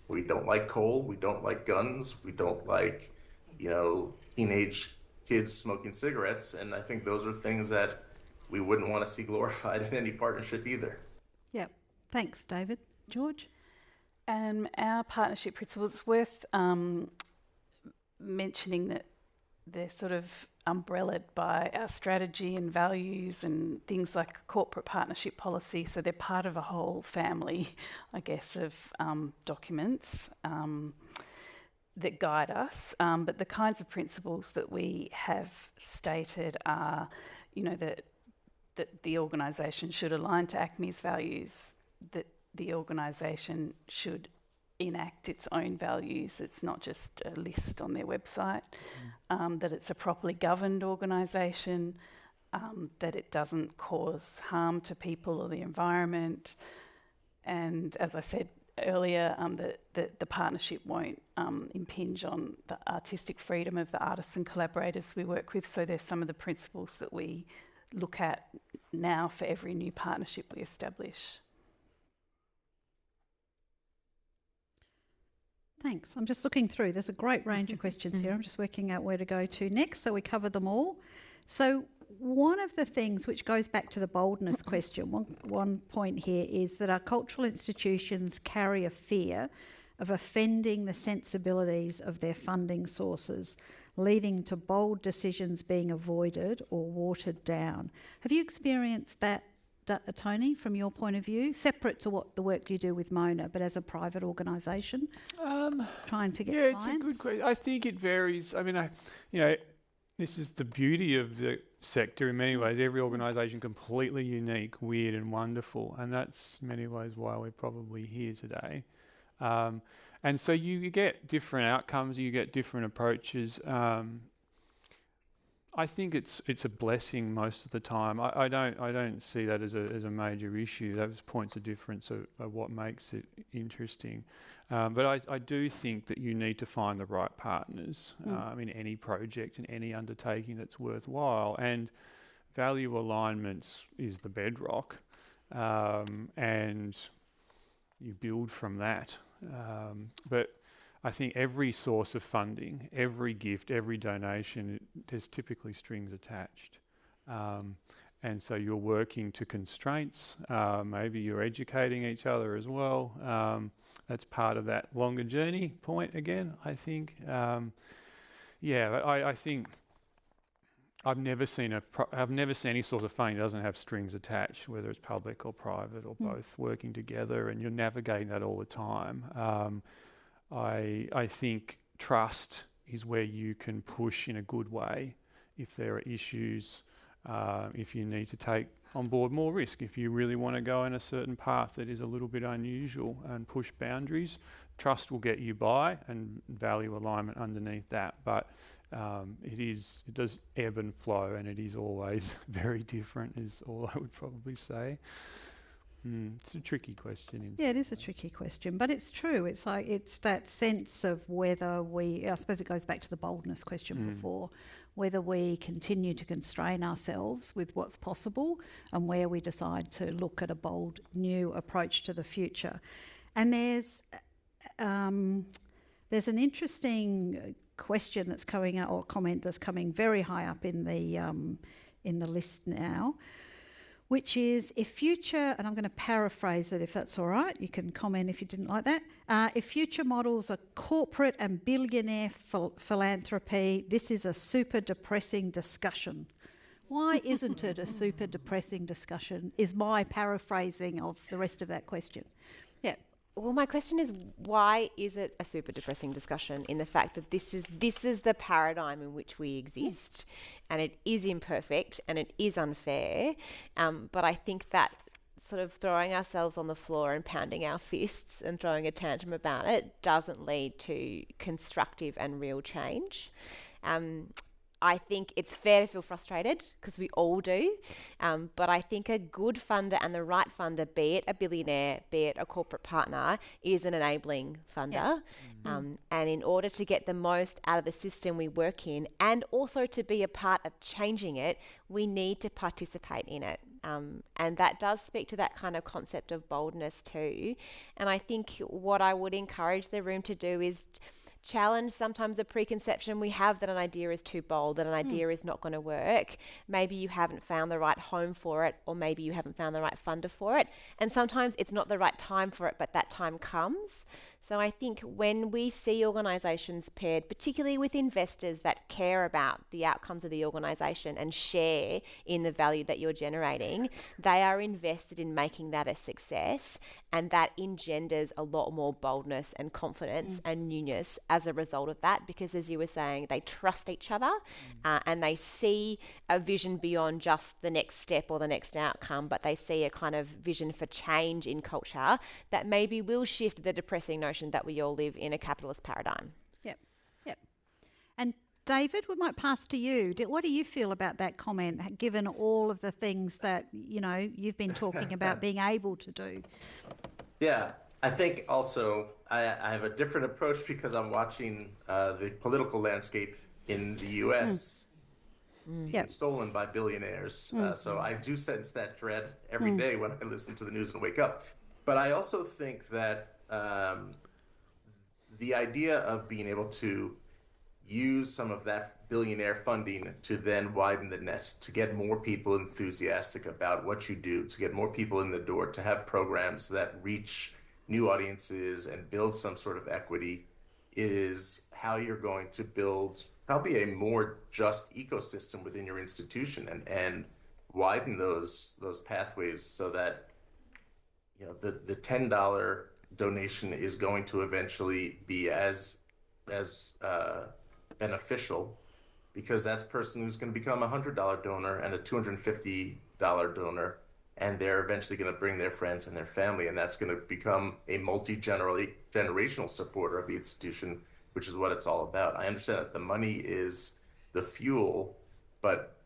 We don't like coal, we don't like guns, we don't like teenage kids smoking cigarettes, and I think those are things that we wouldn't want to see glorified in any partnership either. Yeah, thanks, David. George? Our partnership principles, it's worth mentioning that they're sort of umbrellaed by our strategy and values and things like corporate partnership policy. So they're part of a whole family, I guess, of documents that guide us. But the kinds of principles that we have stated are, that the organisation should align to ACMI's values, that the organisation should enact its own values. It's not just a list on their website. That it's a properly governed organisation, that it doesn't cause harm to people or the environment, and as I said earlier, that the partnership won't impinge on the artistic freedom of the artists and collaborators we work with. So there's some of the principles that we look at now for every new partnership we establish. Thanks. I'm just looking through. There's a great range of questions here. I'm just working out where to go to next, so we cover them all. So one of the things which goes back to the boldness question, one point here is that our cultural institutions carry a fear of offending the sensibilities of their funding sources, leading to bold decisions being avoided or watered down. Have you experienced that, Tony, from your point of view, separate to what the work you do with Mona, but as a private organisation, trying to get clients? It's a good question. I think it varies. I mean, this is the beauty of the sector in many ways. Every organisation completely unique, weird and wonderful, and that's in many ways why we're probably here today. And so you get different outcomes, you get different approaches. I think it's a blessing most of the time. I don't see that as a major issue. Those points of difference are what makes it interesting. But I do think that you need to find the right partners in any project, in any undertaking that's worthwhile. And value alignments is the bedrock, and you build from that. But I think every source of funding, every gift, every donation, there's typically strings attached. And so you're working to constraints. Maybe you're educating each other as well. That's part of that longer journey point again, I think. I think I've never seen any sort of funding that doesn't have strings attached, whether it's public or private or both working together, and you're navigating that all the time. I think trust is where you can push in a good way if there are issues, if you need to take on board more risk, if you really want to go in a certain path that is a little bit unusual and push boundaries. Trust will get you by, and value alignment underneath that. But it does ebb and flow, and it is always very different, is all I would probably say. It's a tricky question. Yeah, it is a tricky question, but it's true. It's that sense of whether I suppose it goes back to the boldness question before, whether we continue to constrain ourselves with what's possible and where we decide to look at a bold new approach to the future. And there's an interesting question that's coming out, or comment that's coming very high up in the list now, which is if future, and I'm going to paraphrase it if that's all right, you can comment if you didn't like that, if future models are corporate and billionaire philanthropy, this is a super depressing discussion. Why isn't it a super depressing discussion, is my paraphrasing of the rest of that question. Yeah, Well, my question is, why is it a super depressing discussion in the fact that this is the paradigm in which we exist, and it is imperfect and it is unfair, but I think that sort of throwing ourselves on the floor and pounding our fists and throwing a tantrum about it doesn't lead to constructive and real change. I think it's fair to feel frustrated because we all do, but I think a good funder and the right funder, be it a billionaire, be it a corporate partner, is an enabling funder. And in order to get the most out of the system we work in and also to be a part of changing it, we need to participate in it. And that does speak to that kind of concept of boldness too. And I think what I would encourage the room to do is challenge sometimes a preconception we have that an idea is too bold, that an idea is not going to work. Maybe you haven't found the right home for it, or maybe you haven't found the right funder for it. And sometimes it's not the right time for it, but that time comes. So I think when we see organisations paired, particularly with investors that care about the outcomes of the organisation and share in the value that you're generating, they are invested in making that a success, and that engenders a lot more boldness and confidence and newness as a result of that, because as you were saying, they trust each other and they see a vision beyond just the next step or the next outcome, but they see a kind of vision for change in culture that maybe will shift the depressing notion that we all live in a capitalist paradigm. Yep. And David, we might pass to you. What do you feel about that comment, given all of the things that, you've been talking about being able to do? Yeah, I think also I have a different approach because I'm watching the political landscape in the U.S. being stolen by billionaires. So I do sense that dread every day when I listen to the news and wake up. But I also think that the idea of being able to use some of that billionaire funding to then widen the net, to get more people enthusiastic about what you do, to get more people in the door, to have programs that reach new audiences and build some sort of equity, is how you're going to build probably a more just ecosystem within your institution and widen those pathways so that the $10 donation is going to eventually be as beneficial, because that's a person who's going to become a $100 donor and a $250 donor, and they're eventually going to bring their friends and their family, and that's going to become a multi-generational supporter of the institution, which is what it's all about. I understand that the money is the fuel, but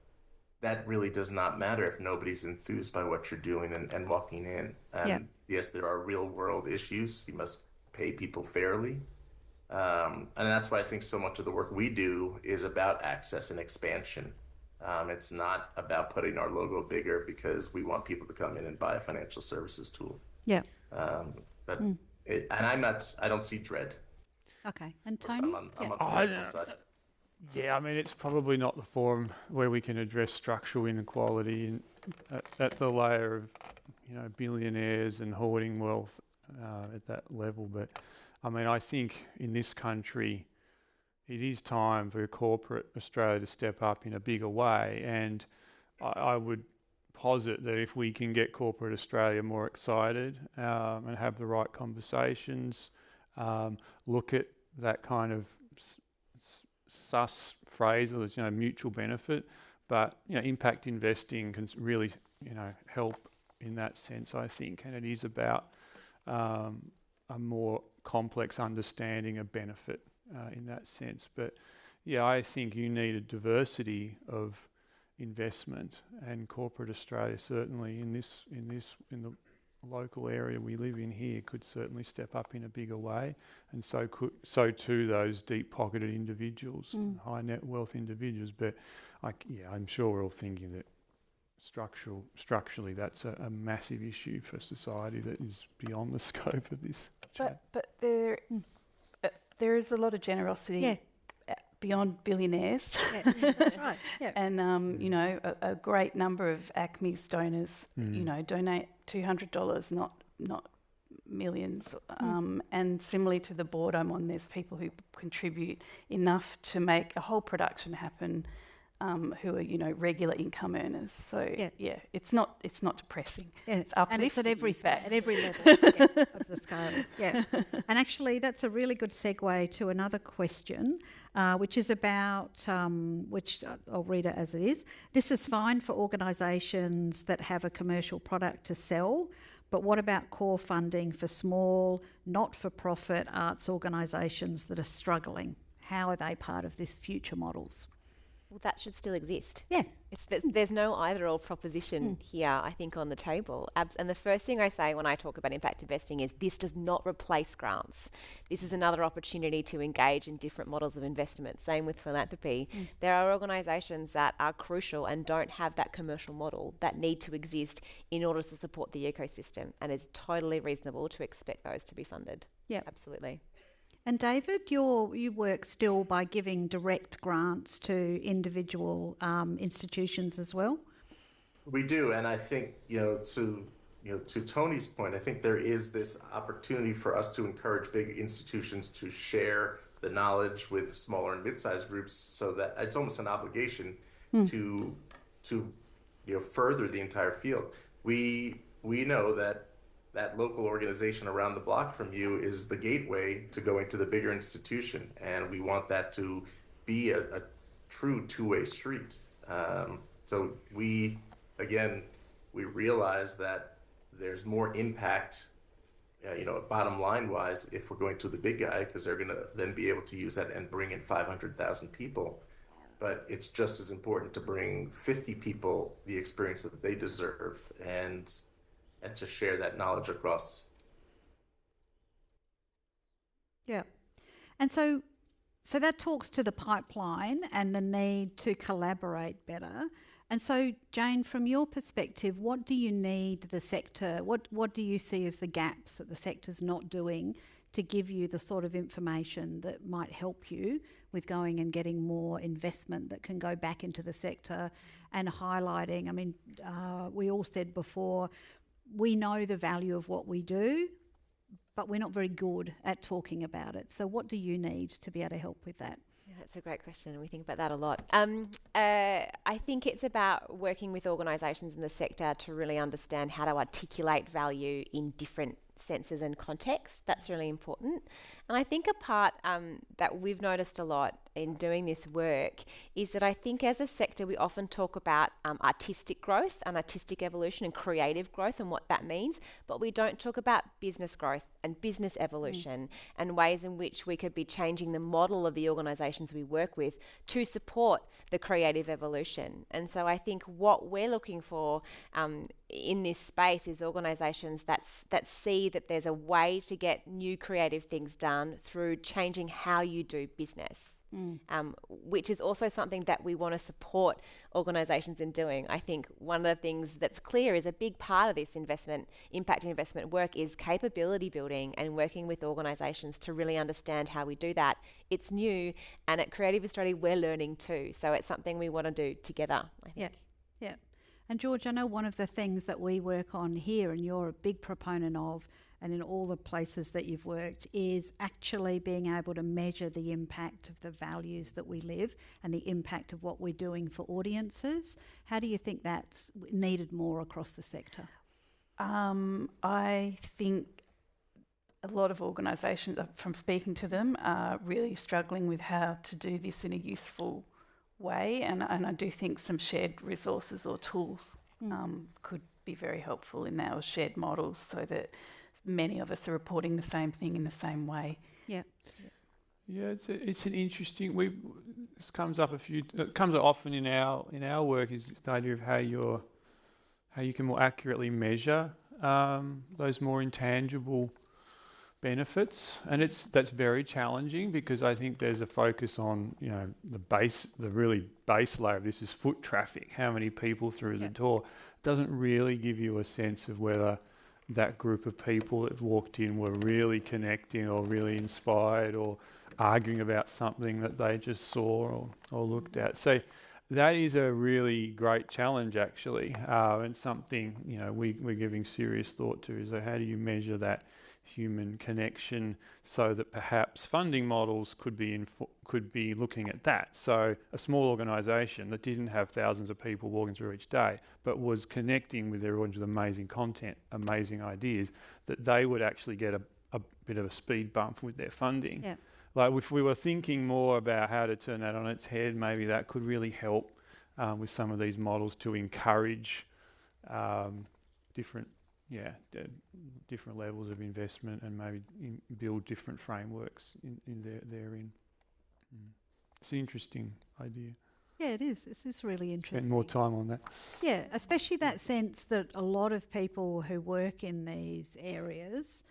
that really does not matter if nobody's enthused by what you're doing and walking in. Yes, there are real world issues. You must pay people fairly. And that's why I think so much of the work we do is about access and expansion. It's not about putting our logo bigger because we want people to come in and buy a financial services tool. Yeah. And I don't see dread. Okay. And Tony? I'm on the political side. Yeah, I mean, it's probably not the forum where we can address structural inequality at the layer of, billionaires and hoarding wealth at that level. But I mean, I think in this country, it is time for corporate Australia to step up in a bigger way. And I would posit that if we can get corporate Australia more excited and have the right conversations, look at that kind of sus phrase, or mutual benefit, but impact investing can really help in that sense, I think, and it is about a more complex understanding of benefit in that sense. But yeah, I think you need a diversity of investment, and corporate Australia certainly in the local area we live in here could certainly step up in a bigger way, and so too those deep-pocketed individuals, high net wealth individuals. But I'm sure we're all thinking that structurally that's a massive issue for society that is beyond the scope of this chat. But there is a lot of generosity beyond billionaires. That's right. And a great number of ACMI's donors, donate $200, not millions. And similarly to the board I'm on, there's people who contribute enough to make a whole production happen who are, regular income earners. So Yeah. it's not depressing. Yeah, It's and it's at uplifting, every in fact. at every level of the scale. Yeah, and actually, that's a really good segue to another question, which is about which I'll read it as it is. This is fine for organisations that have a commercial product to sell, but what about core funding for small, not-for-profit arts organisations that are struggling? How are they part of this future models? Well, that should still exist. Yeah. There's no either-or proposition here, I think, on the table. And the first thing I say when I talk about impact investing is this does not replace grants. This is another opportunity to engage in different models of investment. Same with philanthropy. There are organisations that are crucial and don't have that commercial model that need to exist in order to support the ecosystem, and it's totally reasonable to expect those to be funded. Yeah, absolutely. And David, you work still by giving direct grants to individual institutions as well? We do, and I think, to Tony's point, I think there is this opportunity for us to encourage big institutions to share the knowledge with smaller and mid-sized groups, so that it's almost an obligation to further the entire field. We know that local organization around the block from you is the gateway to going to the bigger institution, and we want that to be a true two-way street. So we realize that there's more impact, bottom line wise, if we're going to the big guy, because they're going to then be able to use that and bring in 500,000 people. But it's just as important to bring 50 people the experience that they deserve, and to share that knowledge across. Yeah. And so that talks to the pipeline and the need to collaborate better. And so, Jayne, from your perspective, what do you need the sector, what do you see as the gaps that the sector's not doing to give you the sort of information that might help you with going and getting more investment that can go back into the sector and highlighting? I mean, we all said before, we know the value of what we do, but we're not very good at talking about it. So what do you need to be able to help with that? Yeah, that's a great question. We think about that a lot. I think it's about working with organisations in the sector to really understand how to articulate value in different senses and contexts. That's really important. And I think a part that we've noticed a lot in doing this work is that I think as a sector we often talk about artistic growth and artistic evolution and creative growth and what that means, but we don't talk about business growth and business evolution and ways in which we could be changing the model of the organisations we work with to support the creative evolution. And so I think what we're looking for in this space is organisations that see that there's a way to get new creative things done through changing how you do business. Which is also something that we want to support organisations in doing. I think one of the things that's clear is a big part of this impact investment work is capability building and working with organisations to really understand how we do that. It's new, and at Creative Australia we're learning too, so it's something we want to do together, I think. Yeah. And George, I know one of the things that we work on here, and you're a big proponent of, and in all the places that you've worked, is actually being able to measure the impact of the values that we live and the impact of what we're doing for audiences. How do you think that's needed more across the sector? I think a lot of organisations, from speaking to them, are really struggling with how to do this in a useful way, and I do think some shared resources or tools could be very helpful in that, or shared models, so that many of us are reporting the same thing in the same way. Yeah, it's an interesting. This comes up It comes up often in our work, is the idea of how you can more accurately measure those more intangible benefits, and that's very challenging, because I think there's a focus on the really base layer of this is foot traffic, how many people through the door. It doesn't really give you a sense of whether that group of people that walked in were really connecting or really inspired or arguing about something that they just saw or looked at. So that is a really great challenge, actually, and something we're giving serious thought to, is how do you measure that human connection, so that perhaps funding models could be looking at that. So a small organisation that didn't have thousands of people walking through each day, but was connecting with everyone with amazing content, amazing ideas, that they would actually get a bit of a speed bump with their funding. Yeah. Like if we were thinking more about how to turn that on its head, maybe that could really help with some of these models to encourage different levels of investment, and maybe build different frameworks therein. It's an interesting idea. Yeah, it is. This is really interesting. Spend more time on that. Yeah, especially that sense that a lot of people who work in these areas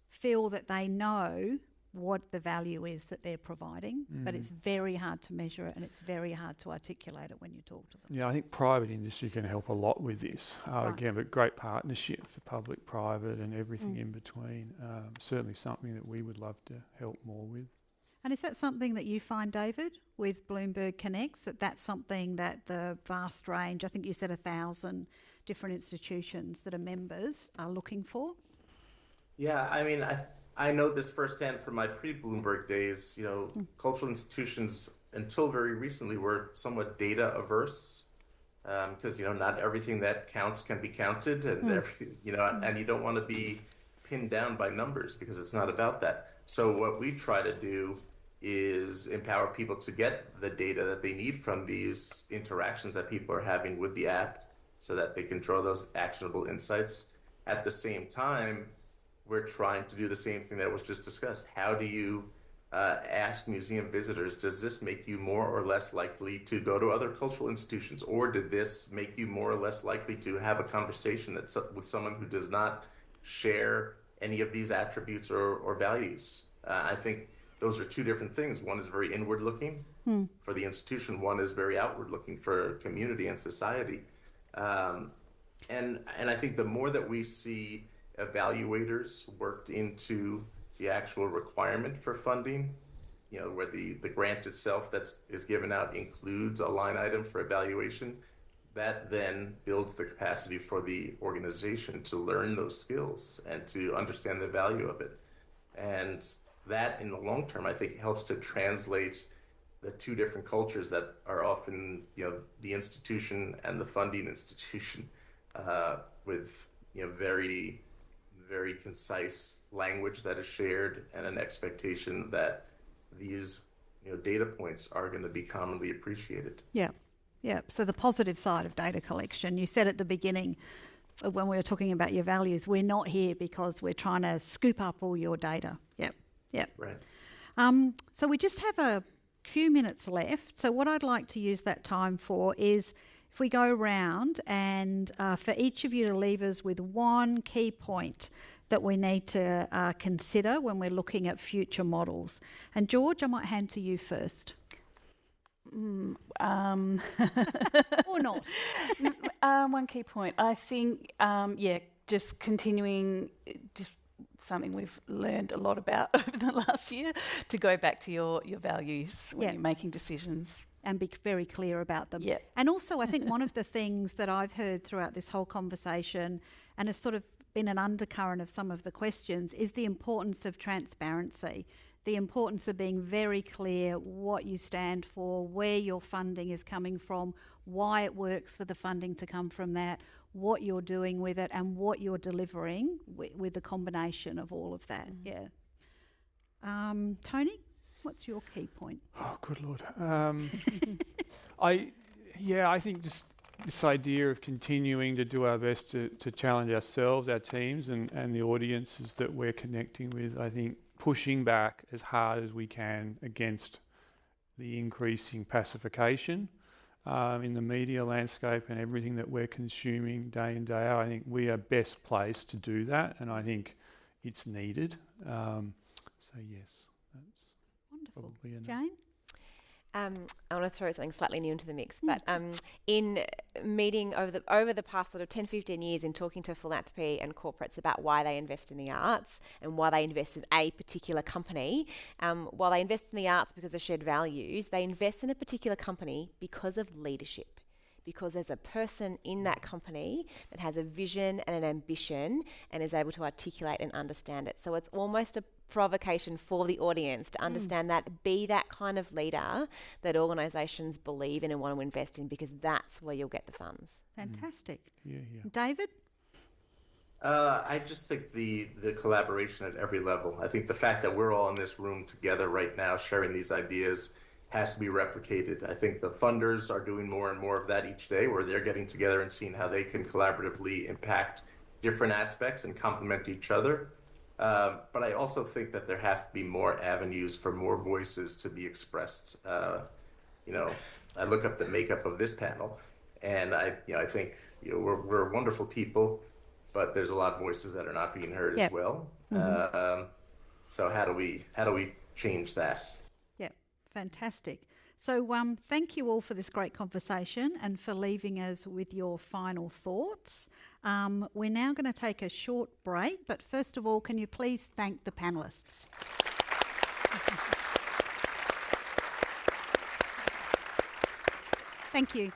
feel that they know what the value is that they're providing, but it's very hard to measure it, and it's very hard to articulate it when you talk to them. Yeah, I think private industry can help a lot with this. Again, but great partnership for public-private and everything in between. Certainly something that we would love to help more with. And is that something that you find, David, with Bloomberg Connects, that's something that the vast range, I think you said 1,000 different institutions that are members are looking for? Yeah, I mean, I know this firsthand from my pre-Bloomberg days. You know, cultural institutions until very recently were somewhat data averse, because not everything that counts can be counted, and and you don't want to be pinned down by numbers because it's not about that. So what we try to do is empower people to get the data that they need from these interactions that people are having with the app, so that they can draw those actionable insights. At the same time, we're trying to do the same thing that was just discussed. How do you ask museum visitors, does this make you more or less likely to go to other cultural institutions? Or did this make you more or less likely to have a conversation with someone who does not share any of these attributes or values? I think those are two different things. One is very inward looking for the institution. One is very outward looking for community and society. And I think the more that we see evaluators worked into the actual requirement for funding, where the grant itself that is given out includes a line item for evaluation, that then builds the capacity for the organization to learn those skills and to understand the value of it. And that, in the long term, I think helps to translate the two different cultures that are often, the institution and the funding institution, with, very, very concise language that is shared, and an expectation that these, data points are going to be commonly appreciated. Yeah. So the positive side of data collection, you said at the beginning when we were talking about your values, we're not here because we're trying to scoop up all your data. Yep. Right. So we just have a few minutes left. So what I'd like to use that time for is if we go around and for each of you to leave us with one key point that we need to consider when we're looking at future models. And George, I might hand to you first. Or not. One key point, I think, just continuing, just something we've learned a lot about over the last year, to go back to your values when you're making decisions. And be very clear about them. Yeah. And also, I think one of the things that I've heard throughout this whole conversation, and has sort of been an undercurrent of some of the questions, is the importance of transparency, the importance of being very clear what you stand for, where your funding is coming from, why it works for the funding to come from that, what you're doing with it, and what you're delivering with the combination of all of that. Yeah. Tony, what's your key point? Oh, good Lord. I think just this idea of continuing to do our best to challenge ourselves, our teams, and the audiences that we're connecting with. I think pushing back as hard as we can against the increasing pacification in the media landscape and everything that we're consuming day in, day out. I think we are best placed to do that, and I think it's needed. So yes, that's Wonderful. probably enough. Jayne? I want to throw something slightly new into the mix, but in meeting over the past sort of 10, 15 years in talking to philanthropy and corporates about why they invest in the arts and why they invest in a particular company, while they invest in the arts because of shared values, they invest in a particular company because of leadership, because there's a person in that company that has a vision and an ambition and is able to articulate and understand it. So it's almost a provocation for the audience to understand that, be that kind of leader that organisations believe in and want to invest in, because that's where you'll get the funds. Fantastic. Yeah. David? I just think the collaboration at every level. I think the fact that we're all in this room together right now sharing these ideas has to be replicated. I think the funders are doing more and more of that each day, where they're getting together and seeing how they can collaboratively impact different aspects and complement each other. But I also think that there have to be more avenues for more voices to be expressed. You know, I look up the makeup of this panel, and I think we're wonderful people, but there's a lot of voices that are not being heard as well. So how do we change that? Yep, fantastic. So thank you all for this great conversation and for leaving us with your final thoughts. We're now going to take a short break, but first of all, can you please thank the panellists? Thank you.